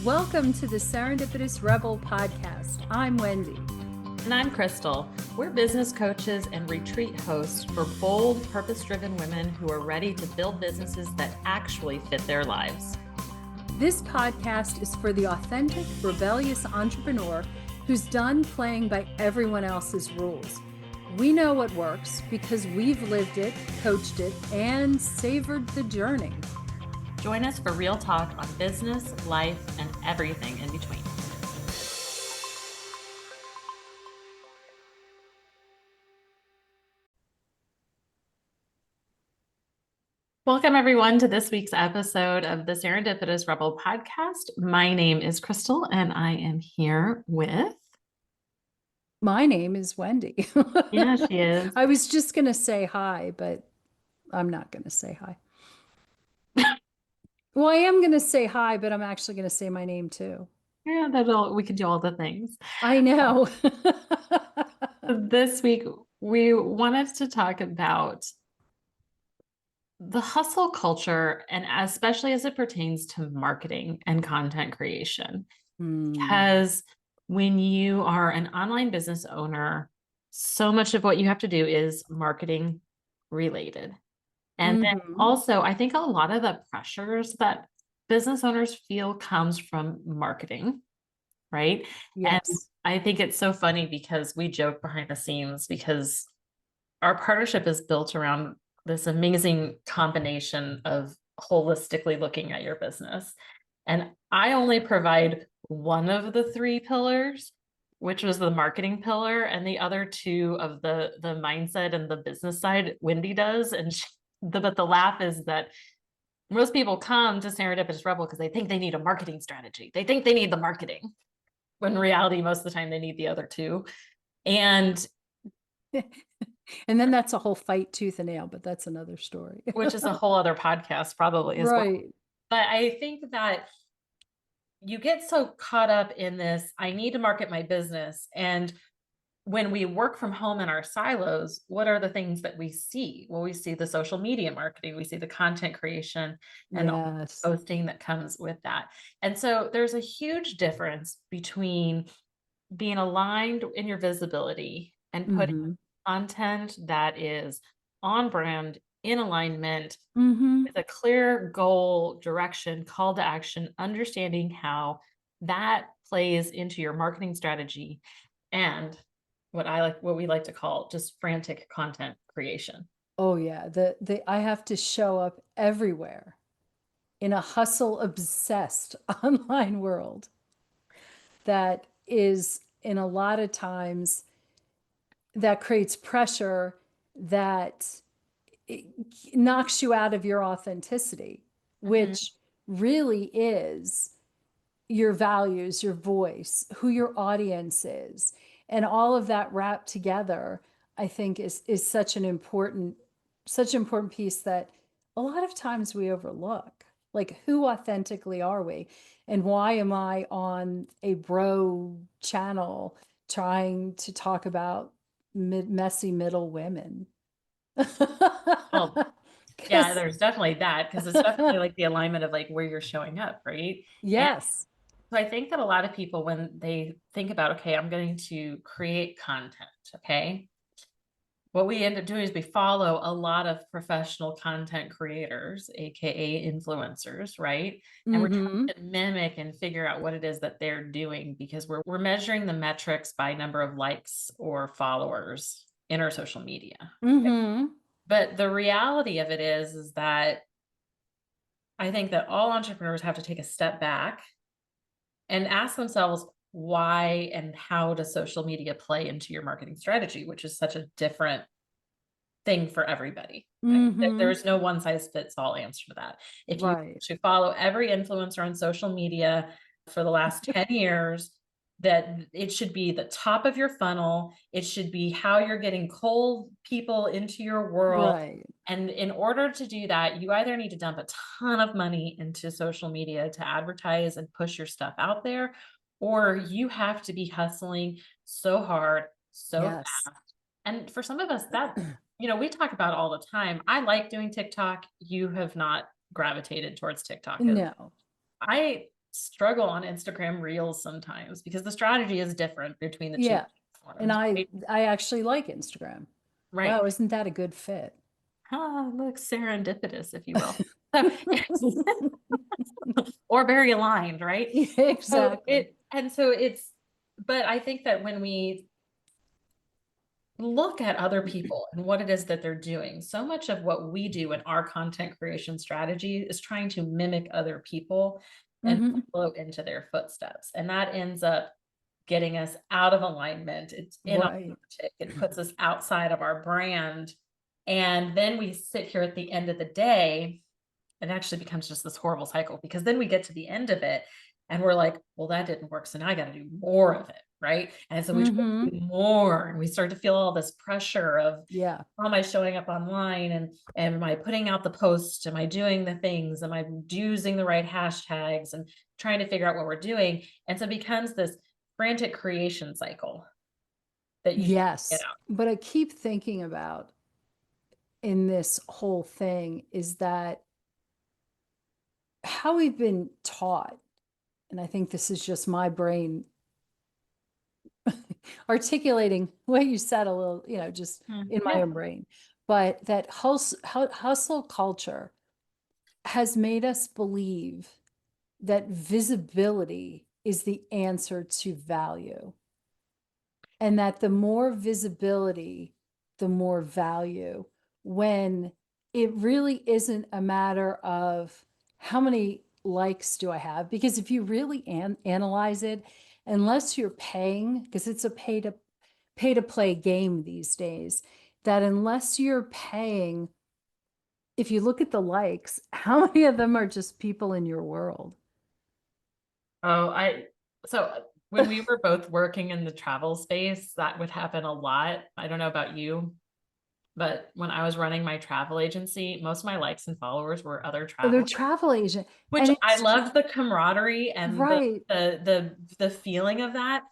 Welcome to the Serendipitous Rebel podcast. I'm Wendy. And I'm Krystal. We're business coaches and retreat hosts for bold, purpose-driven women who are ready to build businesses that actually fit their lives. This podcast is for the authentic, rebellious entrepreneur who's done playing by everyone else's rules. We know what works because we've lived it, coached it, and savored the journey. Join us for real talk on business, life, and everything in between. Welcome, everyone, to this week's episode of the Serendipitous Rebel podcast. My name is Krystal, and I am here with... My name is Wendy. Yeah, she is. I was just going to say hi, but I'm not going to say hi. Well, I am going to say hi, but I'm actually going to say my name too. Yeah, we can do all the things. I know. This week, we wanted to talk about the hustle culture, and especially as it pertains to marketing and content creation. Because when you are an online business owner, so much of what you have to do is marketing related. And then also, I think a lot of the pressures that business owners feel comes from marketing, right? Yes. And I think it's so funny because we joke behind the scenes because our partnership is built around this amazing combination of holistically looking at your business. And I only provide one of the three pillars, which was the marketing pillar, and the other two of the mindset and the business side, Wendy does. And but the laugh is that most people come to Serendipitous Rebel because they think they need a marketing strategy. They think they need the marketing, when in reality, most of the time they need the other two. And then that's a whole fight tooth and nail, but that's another story. Which is a whole other podcast probably as well. But I think that you get so caught up in this, I need to market my business. And when we work from home in our silos, what are the things that we see? Well, we see the social media marketing, we see the content creation and the posting that comes with that. And so there's a huge difference between being aligned in your visibility and putting content that is on brand, in alignment, with a clear goal, direction, call to action, understanding how that plays into your marketing strategy, and what we like to call just frantic content creation. Oh yeah. I have to show up everywhere in a hustle obsessed online world that is, in a lot of times, that creates pressure that knocks you out of your authenticity, which really is your values, your voice, who your audience is. And all of that wrapped together, I think is such an important piece that a lot of times we overlook. Like, who authentically are we? And why am I on a bro channel trying to talk about messy middle women? Well, yeah, there's definitely that, because it's definitely like the alignment of like where you're showing up, right? Yes. So I think that a lot of people, when they think about, okay, I'm going to create content, okay, what we end up doing is we follow a lot of professional content creators, aka influencers, right? And we're trying to mimic and figure out what it is that they're doing, because we're measuring the metrics by number of likes or followers in our social media. But the reality of it is that I think that all entrepreneurs have to take a step back and ask themselves, why and how does social media play into your marketing strategy, which is such a different thing for everybody. There's no one size fits all answer to that. If you should follow every influencer on social media for the last 10 years, that it should be the top of your funnel. It should be how you're getting cold people into your world. And in order to do that, you either need to dump a ton of money into social media to advertise and push your stuff out there, or you have to be hustling so hard, so fast. And for some of us, that, we talk about all the time. I like doing TikTok. You have not gravitated towards TikTok. No. I struggle on Instagram Reels sometimes because the strategy is different between the two Yeah. And platforms, right? I actually like Instagram. Right. Wow, isn't that a good fit? Ah, look, serendipitous, if you will. Or very aligned, right? So Exactly. but I think that when we look at other people and what it is that they're doing, so much of what we do in our content creation strategy is trying to mimic other people and Hmm. follow into their footsteps. And that ends up getting us out of alignment. It's Right. inauthentic. It puts us outside of our brand. And then we sit here at the end of the day, it actually becomes just this horrible cycle because then we get to the end of it and we're like, well, that didn't work. So now I got to do more of it. Right. And so we try to Hmm. do more and we start to feel all this pressure of Yeah. how am I showing up online and am I putting out the post? Am I doing the things? Am I using the right hashtags and trying to figure out what we're doing? And so it becomes this frantic creation cycle that you just get Yes. out. But I keep thinking about in this whole thing is that how we've been taught, and I think this is just my brain articulating what you said a little, just in my Yeah. own brain, but that hustle culture has made us believe that visibility is the answer to value, and that the more visibility, the more value, when it really isn't a matter of how many likes do I have, because if you really analyze it, unless you're paying, because it's a pay to play game these days, that unless you're paying, if you look at the likes, how many of them are just people in your world? Oh, so when we were both working in the travel space, that would happen a lot. I don't know about you, but when I was running my travel agency, most of my likes and followers were other They're travelers, travel agent, which and I it's loved the camaraderie and right. the feeling of that,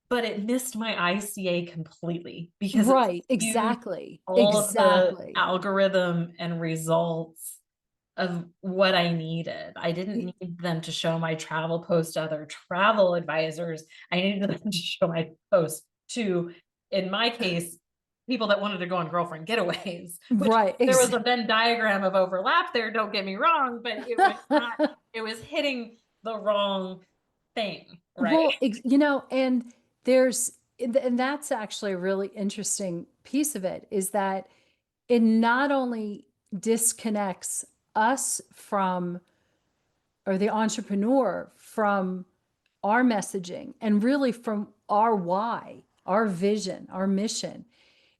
but it missed my ICA completely because it Right, skewed exactly, all of the exactly. algorithm and results of what I needed. I didn't Y- need them to show my travel post to other travel advisors. I needed them to show my post to, in my case, people that wanted to go on girlfriend getaways, which Right, there was a Venn diagram of overlap there, don't get me wrong, but it was not, it was hitting the wrong thing, right? well, and and that's actually a really interesting piece of it, is that it not only disconnects us from, or the entrepreneur from, our messaging and really from our why, our vision, our mission.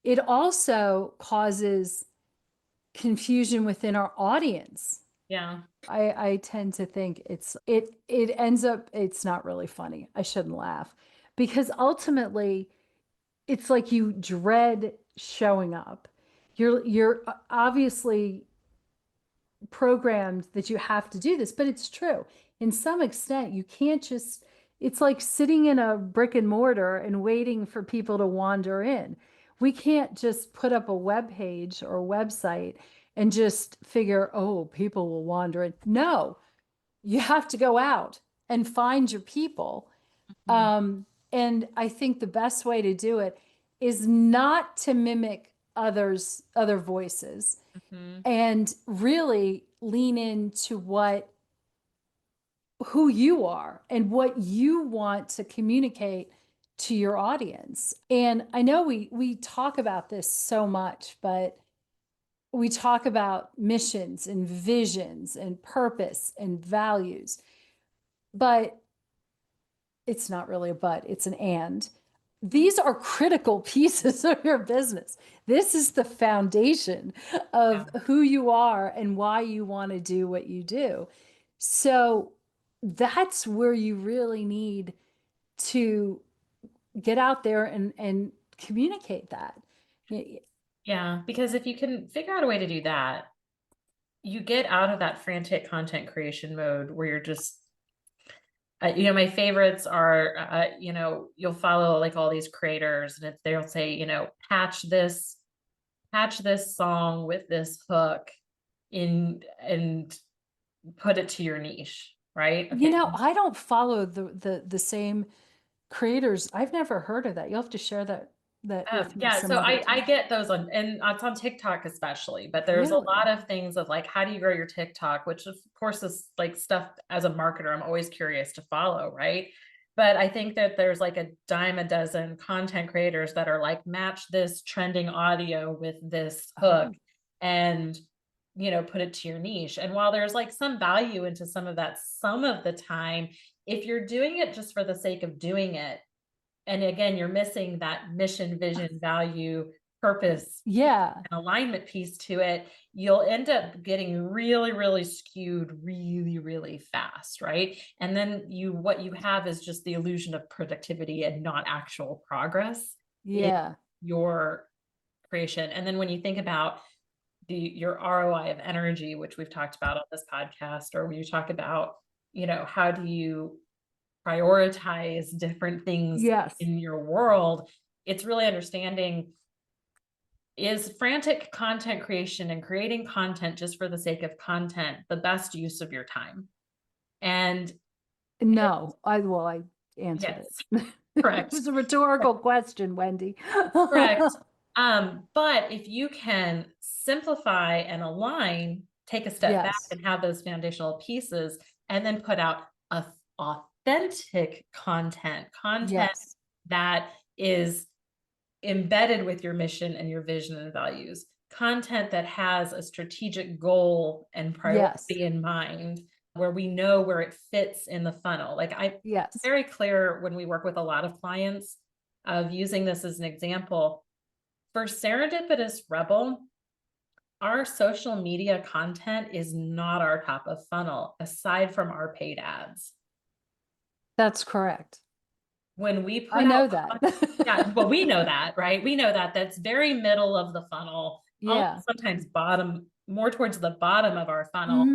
It also causes confusion within our audience. Yeah. I tend to think it ends up, it's not really funny. I shouldn't laugh, because ultimately it's like you dread showing up. You're obviously programmed that you have to do this, but it's true. In some extent, you can't just, it's like sitting in a brick and mortar and waiting for people to wander in. We can't just put up a web page or a website and just figure, oh, people will wander in. No, you have to go out and find your people. Mhm. And I think the best way to do it is not to mimic other voices, Mhm. and really lean into who you are and what you want to communicate to your audience. And I know we talk about this so much, but we talk about missions and visions and purpose and values, but it's not really a but, it's an and. These are critical pieces of your business. This is the foundation Yeah. of who you are and why you want to do what you do. So that's where you really need to get out there and communicate that. Yeah, because if you can figure out a way to do that, you get out of that frantic content creation mode where you're just my favorites are you'll follow like all these creators and they'll say patch this song with this hook in and put it to your niche, right? You Okay. know, I don't follow the same creators. I've never heard of that. You'll have to share that with me Yeah, some so other I time. get those on, and it's on TikTok especially, but there's a lot Really? of things of like, how do you grow your TikTok, which of course is like stuff as a marketer, I'm always curious to follow, right? But I think that there's like a dime a dozen content creators that are like, match this trending audio with this hook Oh, and, put it to your niche. And while there's like some value into some of that, some of the time, if you're doing it just for the sake of doing it, and again, you're missing that mission, vision, value, purpose, yeah. and alignment piece to it, you'll end up getting really, really skewed really, really fast, right? And then what you have is just the illusion of productivity and not actual progress in Yeah. your creation. And then when you think about your ROI of energy, which we've talked about on this podcast, or when you talk about, how do you prioritize different things Yes. in your world, it's really understanding, is frantic content creation and creating content just for the sake of content the best use of your time? And No, I answered yes, it. It correct. was a rhetorical question, Wendy. Correct. But if you can simplify and align, take a step back Yes. and have those foundational pieces, and then put out authentic content Yes. that is embedded with your mission and your vision and values, content that has a strategic goal and Yes. priority in mind, where we know where it fits in the funnel. Like I'm Yes. very clear when we work with a lot of clients of using this as an example. For Serendipitous Rebel, our social media content is not our top of funnel aside from our paid ads. That's correct. When we I put out know that. yeah, well, we know that, right? We know that that's very middle of the funnel, almost Yeah. sometimes bottom, more towards the bottom of our funnel,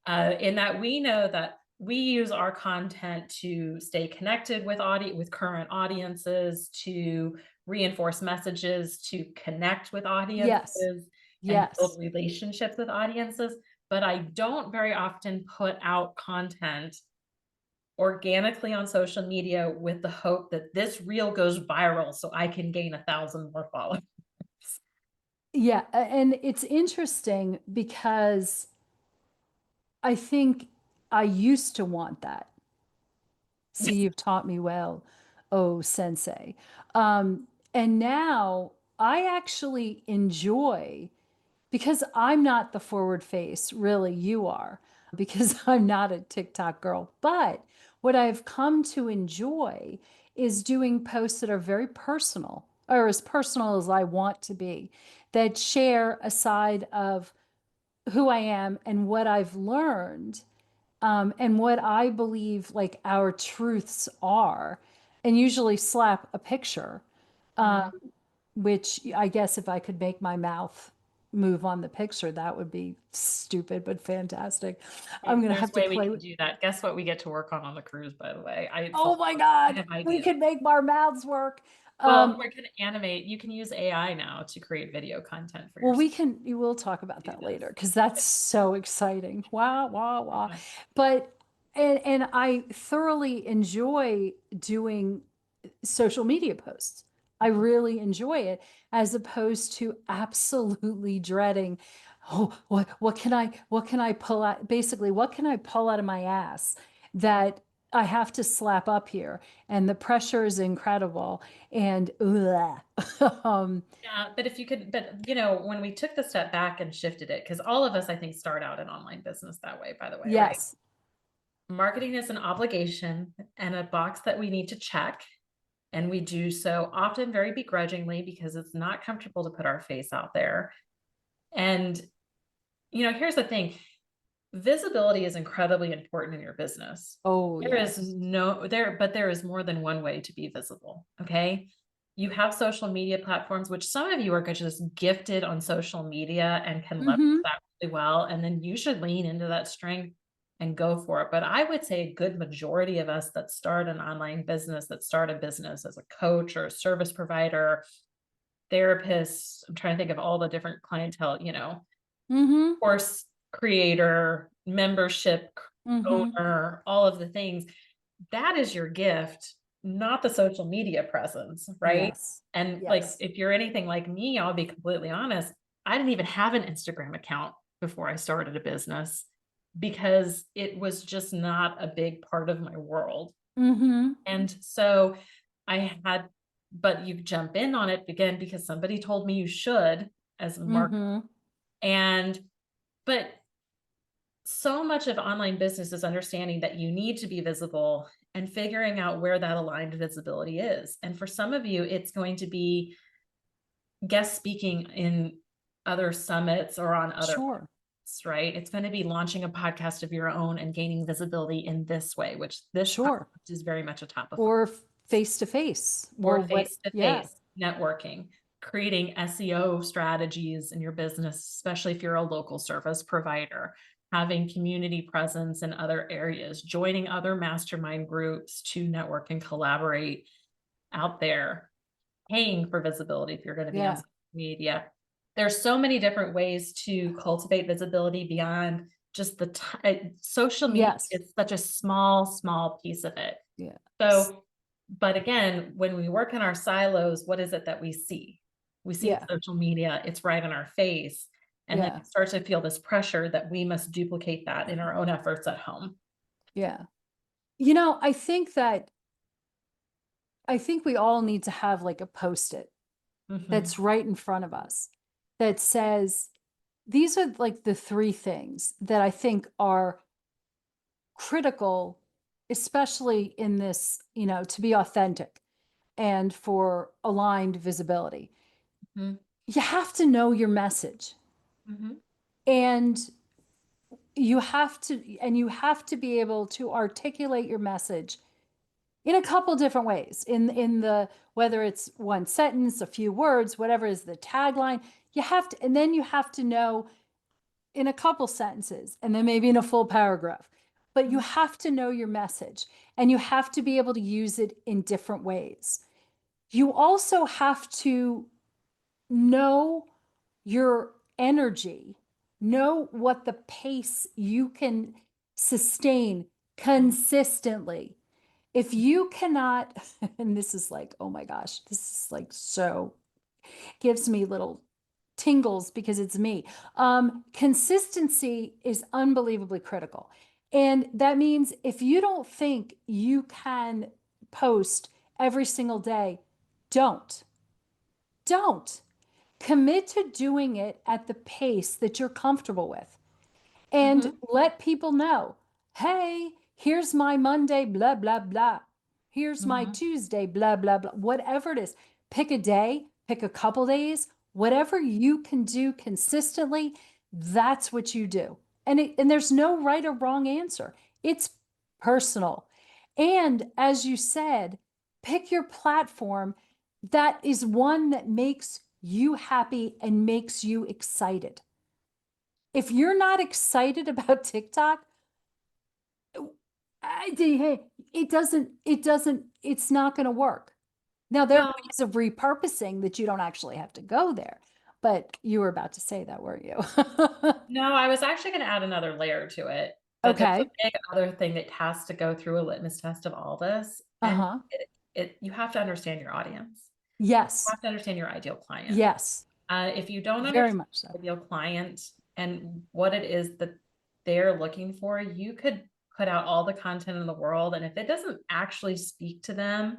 Mhm. in that we know that we use our content to stay connected with with current audiences, to reinforce messages, to connect with Yes. audiences, and build Yes. relationships with audiences. But I don't very often put out content organically on social media with the hope that this reel goes viral so I can gain 1,000 more followers. Yeah, and it's interesting because I think I used to want that. See, you've taught me well, oh sensei. And now I actually enjoy, because I'm not the forward face, really, you are, because I'm not a TikTok girl. But what I've come to enjoy is doing posts that are very personal, or as personal as I want to be, that share a side of who I am and what I've learned, and what I believe like our truths are, and usually slap a picture, Mhm. which I guess if I could make my mouth move on the picture, that would be stupid but fantastic. I'm gonna There's have a to way we play can with. do that. Guess what we get to work on the cruise, by the way? Oh my I God, have we ideas. can make our mouths work. Well, Um, we're gonna animate. You can use AI now to create video content for well, yourself. we will talk about Do that this. later because that's so exciting. Wow, wow, wow. Yeah. But and I thoroughly enjoy doing social media posts. I really enjoy it as opposed to absolutely dreading, oh, what can I pull out? Basically, what can I pull out of my ass that I have to slap up here? And the pressure is incredible. And Yeah, but if you could, but when we took the step back and shifted it, because all of us, I think, start out in online business that way, by the way, right? yes. Marketing is an obligation and a box that we need to check. And we do so often very begrudgingly because it's not comfortable to put our face out there. And, here's the thing, visibility is incredibly important in your business. Oh, There is yes. but there is more than one way to be visible. Okay. You have social media platforms, which some of you are just gifted on social media and can leverage Hmm. that really well. And then you should lean into that strength and go for it. But I would say a good majority of us that start an online business, that start a business as a coach or a service provider, therapist, I'm trying to think of all the different clientele, Hmm. course creator, membership Mhm. owner, all of the things. That is your gift, not the social media presence, right? Yes. And like, Yes. if you're anything like me, I'll be completely honest, I didn't even have an Instagram account before I started a business because it was just not a big part of my world. Mhm. And so I had, but you jump in on it again because somebody told me you should as a mark. Mhm. And, but so much of online business is understanding that you need to be visible and figuring out where that aligned visibility is. And for some of you, it's going to be guest speaking in other summits or on other Sure. podcasts, right? It's going to be launching a podcast of your own and gaining visibility in this way, which this Sure. podcast is very much a top of Or face to face. or Well, what face to yeah. face networking, creating SEO strategies in your business, especially if you're a local service provider, having community presence in other areas, joining other mastermind groups to network and collaborate out there, paying for visibility if you're going to be on Yeah. social media. There's so many different ways to cultivate visibility beyond just the social media Yes. is such a small piece of it. Yeah. So, but again, when we work in our silos, what is it that we see? We see Yeah. social media, it's right in our face. And then Yeah. we start to feel this pressure that we must duplicate that in our own efforts at home. Yeah. I think we all need to have like a post-it Mhm, that's right in front of us that says, these are like the three things that I think are critical, especially in this, to be authentic and for aligned visibility. mhm, You have to know your message, mhm, and you have to be able to articulate your message in a couple different ways, in the whether it's one sentence, a few words, whatever is the tagline. You have to, and then you have to know in a couple sentences, and then maybe in a full paragraph, but you mhm, have to know your message, and you have to be able to use it in different ways. You also have to know your energy, know what the pace you can sustain consistently. If you cannot, and this is like, oh my gosh, this is like so gives me little tingles because it's me. Consistency is unbelievably critical. And that means if you don't think you can post every single day, don't. Don't. Commit to doing it at the pace that you're comfortable with, and mhm, let people know, hey, here's my Monday, blah, blah, blah. Here's my mhm, Tuesday, blah, blah, blah. Whatever it is, pick a day, pick a couple days, whatever you can do consistently, that's what you do. And there's no right or wrong answer. It's personal. And as you said, pick your platform that is one that makes you happy and makes you excited. If you're not excited about TikTok, it's not going to work. Now, there are Well, ways of repurposing that you don't actually have to go there, but you were about to say that, weren't you? no, I was actually going to add another layer to it, but there's a Okay. big other thing that has to go through a litmus test of all this, and Uh-huh. you have to understand your audience. You Yes. have to understand your ideal client. Yes. If you don't Very understand much so. your ideal client and what it is that they're looking for, you could put out all the content in the world, and if it doesn't actually speak to them,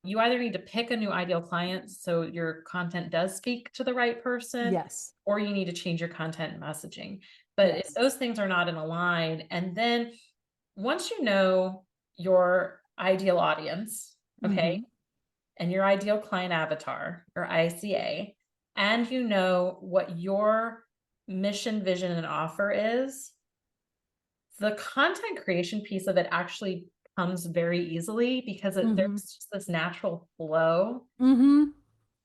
you either need to pick a new ideal client so your content does speak to the right person, Yes. or you need to change your content and messaging. But if Yes. those things are not in a line, and then once you know your ideal audience, okay, Mm-hmm. and your ideal client avatar or ICA, and you know what your mission, vision, and offer is, the content creation piece of it actually comes very easily because Mm-hmm. there's just this natural flow Mm-hmm.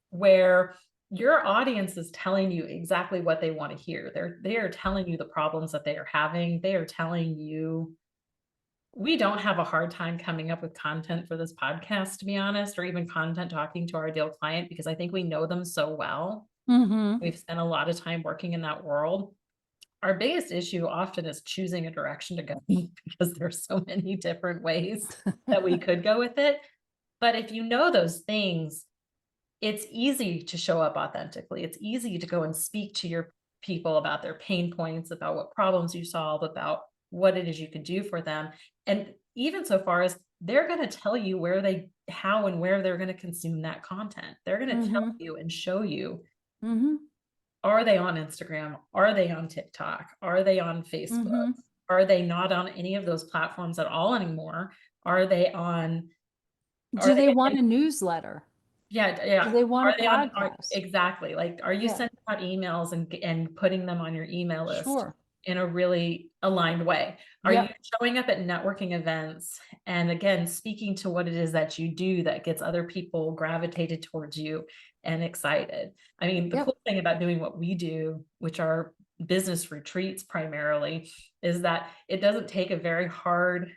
where your audience is telling you exactly what they want to hear. They are telling you the problems that they are having. They are telling you we don't have a hard time coming up with content for this podcast, to be honest, or even content talking to our ideal client because I think we know them so well. Mm-hmm. We've spent a lot of time working in that world. our biggest issue often is choosing a direction to go because there's so many different ways that we could go with it. But if you know those things, it's easy to show up authentically. It's easy to go and speak to your people about their pain points, about what problems you solve, about what it is you can do for them. And even so far as they're going to tell you how and where they're going to consume that content. They're going to tell Mm-hmm. you and show you, Mm-hmm. are they on Instagram? Are they on TikTok? Are they on Facebook? Mm-hmm. Are they not on any of those platforms at all anymore? Are they on, Do are they they want a newsletter? Yeah, Do yeah. they want Are a they on podcast? exactly, like, are you Yeah, sending out emails and putting them on your email list sure. in a really aligned way? Are you Yep. showing up at networking events and, again, speaking to what it is that you do that gets other people gravitated towards you and excited? I mean, the Yep. cool thing about doing what we do, which are business retreats primarily, is that it doesn't take a very hard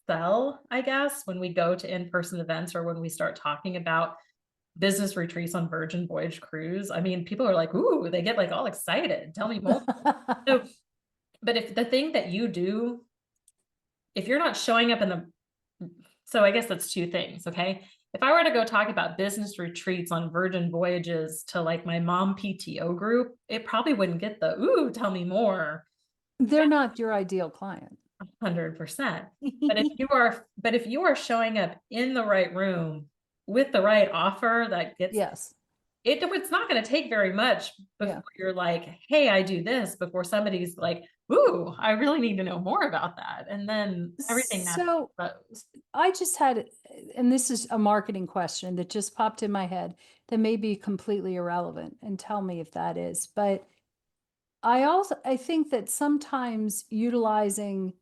sell, I guess, when we go to in-person events or when we start talking about business retreats on Virgin Voyage cruise. I mean, people are like, ooh, they get like all excited. Tell me more. So, but if the thing that you do, if you're not showing up in so I guess that's two things. Okay. If I were to go talk about business retreats on Virgin Voyages to like my mom PTO group, it probably wouldn't get the, ooh, tell me more. They're not your ideal client. 100%. But if you are showing up in the right room with the right offer that gets Yes. it's not going to take very much Yeah. before you're like, hey, I do this, before somebody's like, ooh, I really need to know more about that. And then everything that So flows. I just had, and this is a marketing question that just popped in my head that may be completely irrelevant, and tell me if that is. But I think that sometimes utilizing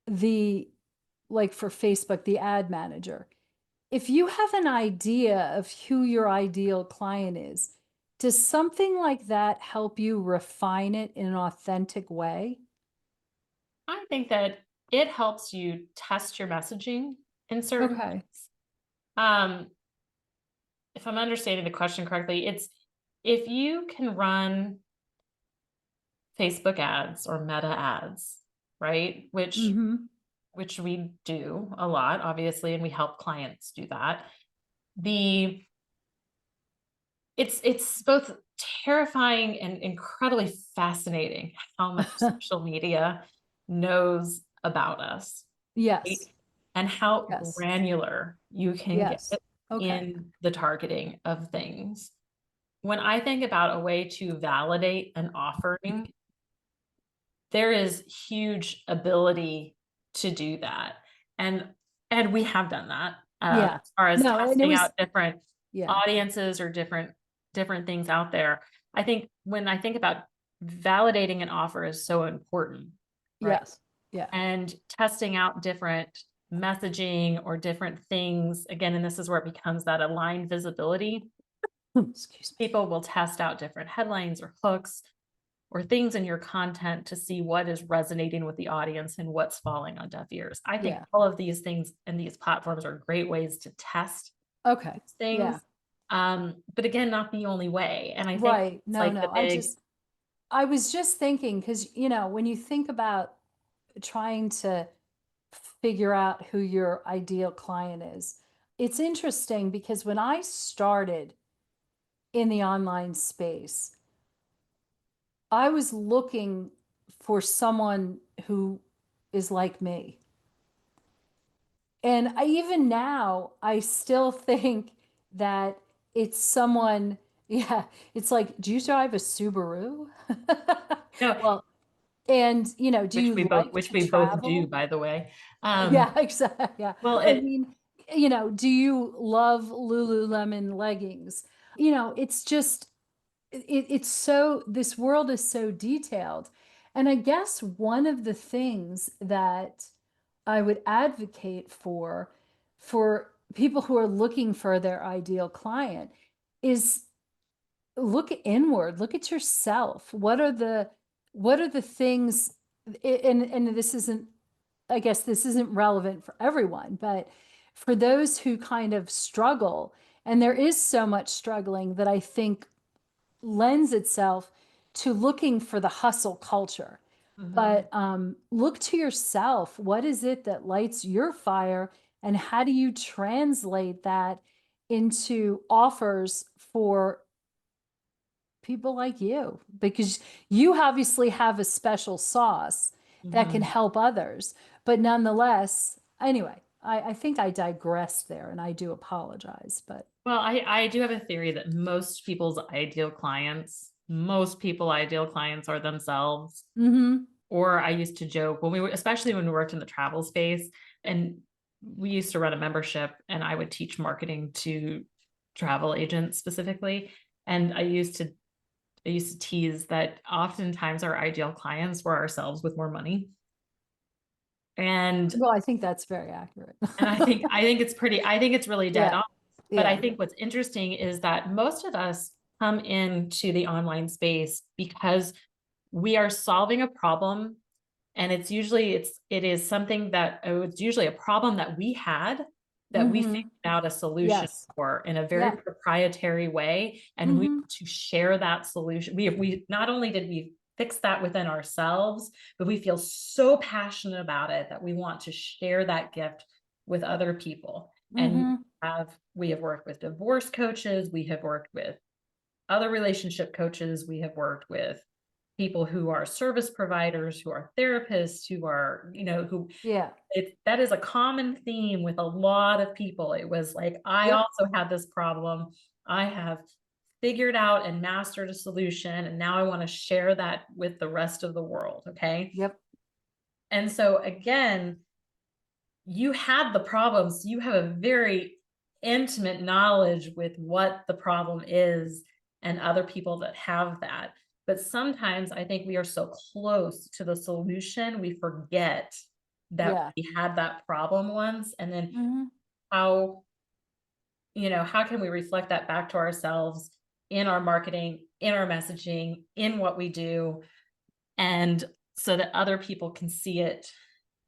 the, like for Facebook, the ad manager, if you have an idea of who your ideal client is, does something like that help you refine it in an authentic way? I think that it helps you test your messaging in certain Okay. ways. Um, if I'm understanding the question correctly, it's if you can run Facebook ads or meta ads, right? Mm-hmm. Which we do a lot, obviously, and we help clients do that. The it's both terrifying and incredibly fascinating how much social media knows about us, right? Yes. And how Yes. granular you can get Yes. Okay. in the targeting of things. When I think about a way to validate an offering, there is huge ability to do that. And we have done that Yeah. as far as No, and it testing was, out different yeah. audiences or different things out there. I think when I think about validating an offer is so important, right? Yes. Yeah. And testing out different messaging or different things again, and this is where it becomes that aligned visibility. Excuse me. People will test out different headlines or hooks or things in your content to see what is resonating with the audience and what's falling on deaf ears. I think Yeah. all of these things and these platforms are great ways to test Okay. things. Yeah. But again, not the only way. And I think Right. it's No, like the no. big, I was just thinking, because, when you think about trying to figure out who your ideal client is, it's interesting because when I started in the online space, I was looking for someone who is like me. And even now, I still think that it's someone, yeah, it's like, do you drive a Subaru? no, Well, and, do which you like which to we both do, travel? by the way. Yeah, exactly. Yeah. Well, I it mean, do you love Lululemon leggings? It's just, it's so, this world is so detailed. And I guess one of the things that I would advocate for people who are looking for their ideal client is look inward, look at yourself. What are the things, and this isn't, I guess this isn't relevant for everyone, but for those who kind of struggle, and there is so much struggling that I think lends itself to looking for the hustle culture. But look to yourself. What is it that lights your fire? And how do you translate that into offers for people like you? Because you obviously have a special sauce that can Mhm. help others. But nonetheless, anyway, I think I digressed there and I do apologize. But Well, I do have a theory that most people ideal clients are themselves. mm-hmm, Or I used to joke when we were, especially when we worked in the travel space, and we used to run a membership, and I would teach marketing to travel agents specifically. And I used to tease that oftentimes our ideal clients were ourselves with more money. And well, I think that's very accurate. I think it's really dead Yeah. on. But I Yeah. think what's interesting is that most of us come into the online space because we are solving a problem, and it is something that it's usually a problem that we had, that we figured Mm-hmm. out a solution Yes. for in a very Yeah. proprietary way, and we Mm-hmm. want to share that solution. We not only did we fix that within ourselves, but we feel so passionate about it that we want to share that gift with other people. And Mm-hmm. we have worked with divorce coaches, we have worked with other relationship coaches, we have worked with people who are service providers, who are therapists, who are, who Yeah. that is a common theme with a lot of people. It was like, I Yep. also had this problem. I have figured out and mastered a solution, and now I want to share that with the rest of the world. Okay. Yep. And so again, you had the problems, you have a very intimate knowledge with what the problem is and other people that have that. But sometimes I think we are so close to the solution, we forget that Yeah. we had that problem once. And then Mm-hmm. how, how can we reflect that back to ourselves in our marketing, in our messaging, in what we do, and so that other people can see it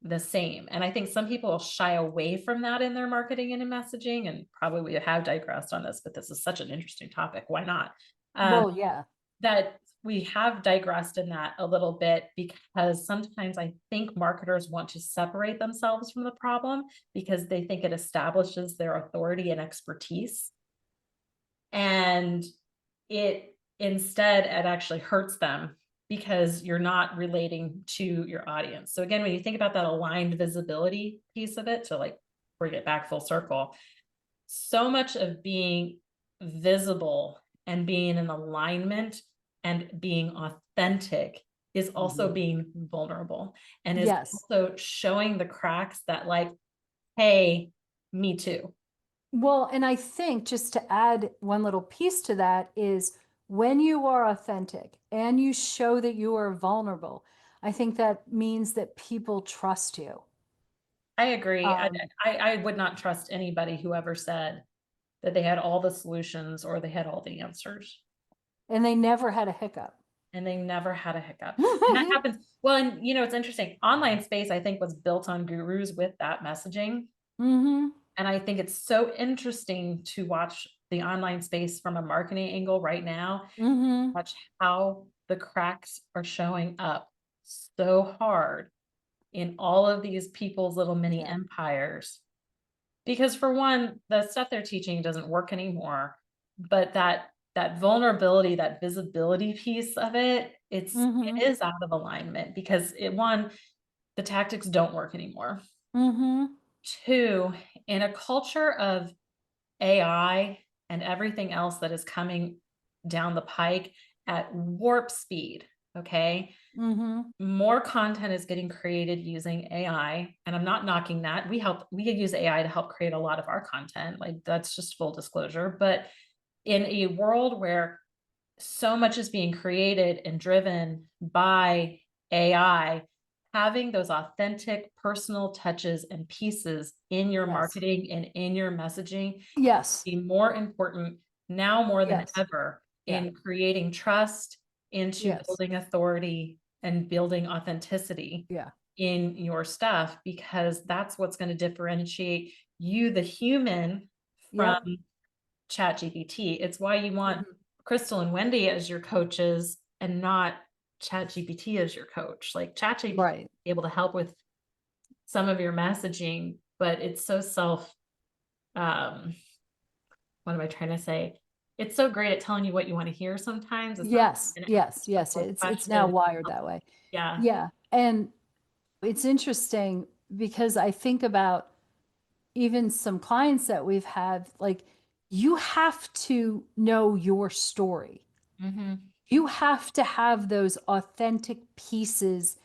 the same. And I think some people shy away from that in their marketing and in messaging, and probably we have digressed on this, but this is such an interesting topic. Why not? Um, Well, yeah. that we have digressed in that a little bit because sometimes I think marketers want to separate themselves from the problem because they think it establishes their authority and expertise. And it actually hurts them because you're not relating to your audience. So again, when you think about that aligned visibility piece of it, to like bring it back full circle, so much of being visible and being in alignment and being authentic is also Mm-hmm. being vulnerable, and is Yes. also showing the cracks that, like, hey, me too. Well, and I think just to add one little piece to that is when you are authentic and you show that you are vulnerable, I think that means that people trust you. I agree. Um, I would not trust anybody who ever said that they had all the solutions or they had all the answers, and they never had a hiccup. and they never had a hiccup. And that happens. Well, and it's interesting. Online space, I think, was built on gurus with that messaging. Mm-hmm. And I think it's so interesting to watch the online space from a marketing angle right now, Mm-hmm. watch how the cracks are showing up so hard in all of these people's little mini Yeah. empires. Because for one, the stuff they're teaching doesn't work anymore, but that vulnerability, that visibility piece of it, Mm-hmm. it is out of alignment because the tactics don't work anymore. Mm-hmm. Two, in a culture of AI and everything else that is coming down the pike at warp speed, okay? Mm-hmm. More content is getting created using AI, and I'm not knocking that. We use AI to help create a lot of our content. Like, that's just full disclosure. But in a world where so much is being created and driven by AI, having those authentic personal touches and pieces in your Yes. marketing and in your messaging Yes. be more important now more than Yes. ever Yeah. in creating trust, into Yes. building authority and building authenticity Yeah. in your stuff, because that's what's going to differentiate you, the human, from Yep. chat GPT. It's why you want Mm-hmm. Krystal and Wendy as your coaches and not ChatGPT as your coach. Like ChatGPT Right. be able to help with some of your messaging, but it's so um, what am I trying to say? It's so great at telling you what you want to hear sometimes. It's not Yes, an yes, a yes. more It's now question. wired that way. Yeah. Yeah. And it's interesting because I think about even some clients that we've had, like, you have to know your story. Mhm. You have to have those authentic pieces.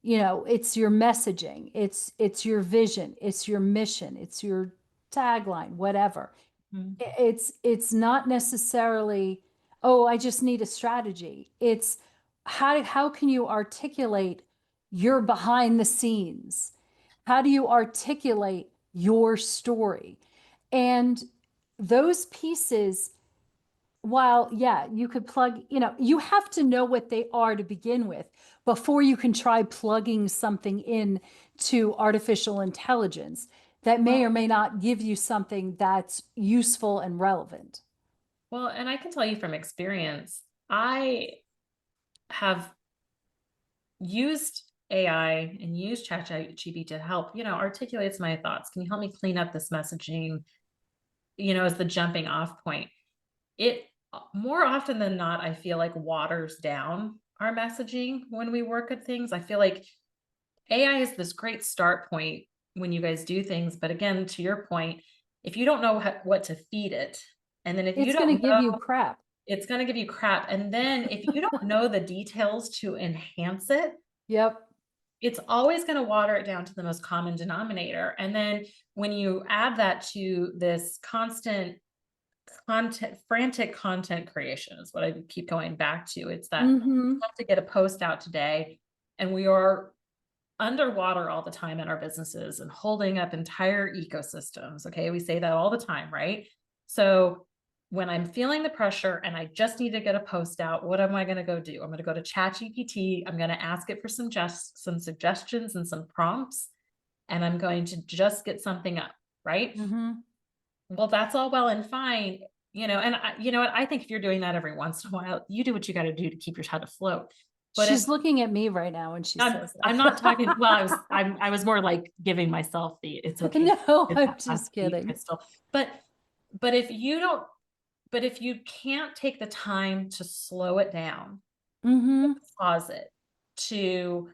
You know, it's your messaging, it's your vision, it's your mission, it's your tagline, whatever. Mhm. It's not necessarily, oh, I just need a strategy. It's how can you articulate your behind the scenes? How do you articulate your story? And those pieces, while, yeah, you could plug, you know, you have to know what they are to begin with before you can try plugging something in to artificial intelligence that may or Well, may not give you something that's useful and relevant. well, and I can tell you from experience, I have used AI and used ChatGPT to help, articulates my thoughts. Can you help me clean up this messaging, as the jumping off point? It more often than not, I feel like waters down our messaging when we work at things. I feel like AI is this great start point when you guys do things. But again, to your point, if you don't know what to feed it, and then if you It's going don't to give know, you crap. it's going to give you crap. And then if you don't know the details to enhance it, Yep. it's always going to water it down to the most common denominator. And then when you add that to this constant frantic content creation is what I keep going back to. It's that we Mm-hmm. have to get a post out today, and we are underwater all the time in our businesses and holding up entire ecosystems. Okay. We say that all the time, right? So when I'm feeling the pressure and I just need to get a post out, what am I going to go do? I'm going to go to ChatGPT. I'm going to ask it for some suggestions and some prompts, and I'm going to just get something up, right? Mm-hmm. Well, that's all well and fine, and you know what? I think if you're doing that every once in a while, you do what you got to do to keep your head afloat. But if She's looking at me right now when she says I'm not talking, that. well, I was more like giving myself the it's okay. No, It's I'm that time just to be kidding. Crystal. But but if you don't, but if you can't take the time to slow it down, Mm-hmm. pause it, to,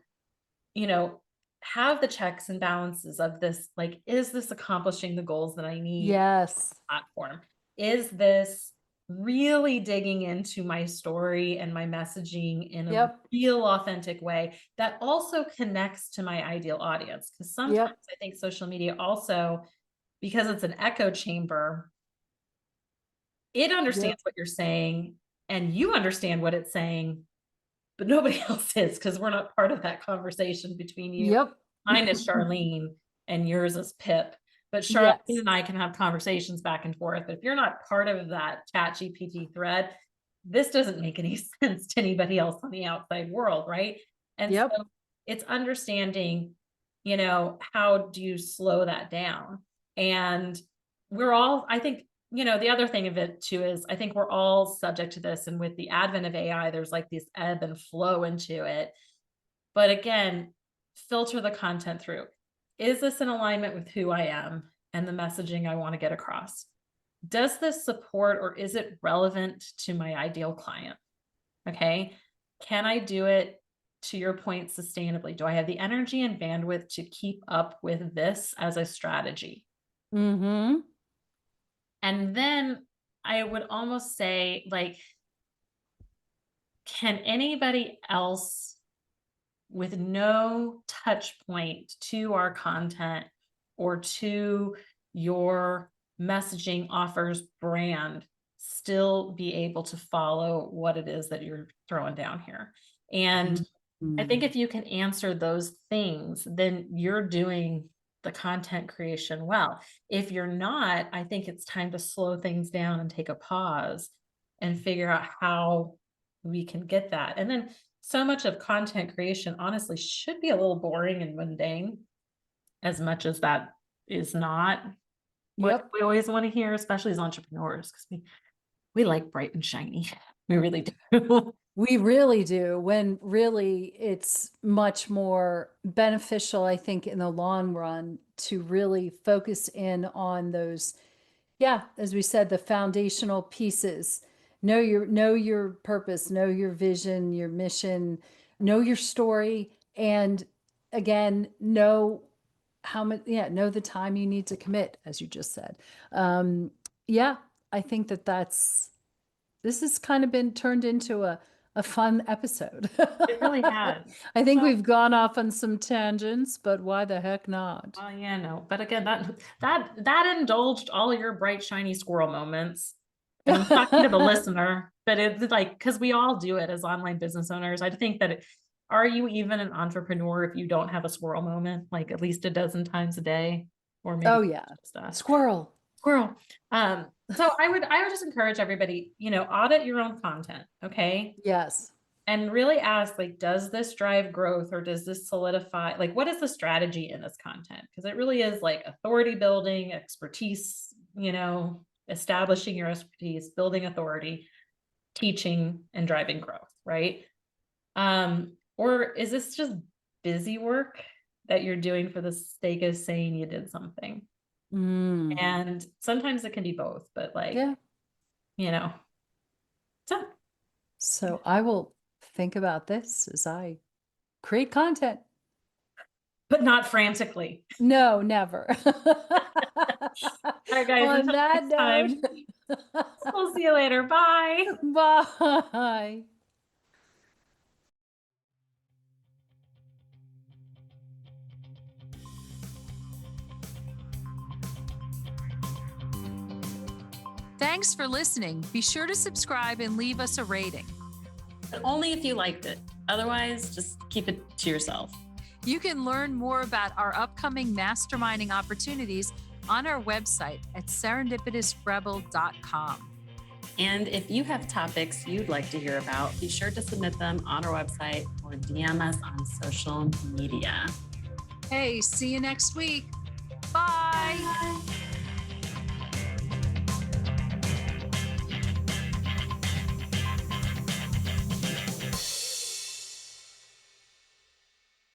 you know, have the checks and balances of this, like, is this accomplishing the goals that I need Yes. platform? Is this really digging into my story and my messaging in a Yep. real authentic way that also connects to my ideal audience? Because sometimes Yep. I think social media also, because it's an echo chamber, it Yep. understands what you're saying and you understand what it's saying, but nobody else is, because we're not part of that conversation between you. Yep. Mine is Charlene and yours is Pip. But Charlene Yes. and I can have conversations back and forth. But if you're not part of that chat GPT thread, this doesn't make any sense to anybody else on the outside world, right? And Yep. so it's understanding, how do you slow that down? And we're all, I think, the other thing of it too is I think we're all subject to this. And with the advent of AI, there's like this ebb and flow into it. But again, filter the content through. Is this in alignment with who I am and the messaging I want to get across? Does this support or is it relevant to my ideal client? Okay. Can I do it, to your point, sustainably? Do I have the energy and bandwidth to keep up with this as a strategy? Mm-hmm. And then I would almost say, like, can anybody else with no touch point to our content or to your messaging offers brand still be able to follow what it is that you're throwing down here? And I think Mm-hmm. if you can answer those things, then you're doing the content creation well. If you're not, I think it's time to slow things down and take a pause and figure out how we can get that. And then so much of content creation honestly should be a little boring and mundane, as much as that is not what Yep. we always want to hear, especially as entrepreneurs, because we like bright and shiny. We really do. We really do, when really it's much more beneficial, I think, in the long run to really focus in on those, yeah, as we said, the foundational pieces. Know your purpose, know your vision, your mission, know your story, and again, know how much, yeah, know the time you need to commit, as you just said. Yeah, I think this has kind of been turned into a fun episode. It really has. I think Well, we've gone off on some tangents, but why the heck not? well, yeah, no. But again, that indulged all your bright, shiny squirrel moments. And I'm talking to the listener, but it's like, because we all do it as online business owners. I think that are you even an entrepreneur if you don't have a squirrel moment, like at least a dozen times a day, or maybe Oh yeah, just us? squirrel. Squirrel. So I would just encourage everybody, audit your own content, okay? Yes. And really ask, like, does this drive growth or does this solidify, like, what is the strategy in this content? Because it really is like authority building, expertise, establishing your expertise, building authority, teaching and driving growth, right? Or is this just busy work that you're doing for the sake of saying you did something? Mm. And sometimes it can be both, but Yeah. so So I will think about this as I create content. but not frantically. No, never. All right, guys, On until that next note, time, we'll see you later. Bye. bye. Thanks for listening. Be sure to subscribe and leave us a rating. But only if you liked it. Otherwise, just keep it to yourself. You can learn more about our upcoming masterminding opportunities on our website at serendipitousrebel.com. And if you have topics you'd like to hear about, be sure to submit them on our website or DM us on social media. Hey, see you next week. Bye. Bye.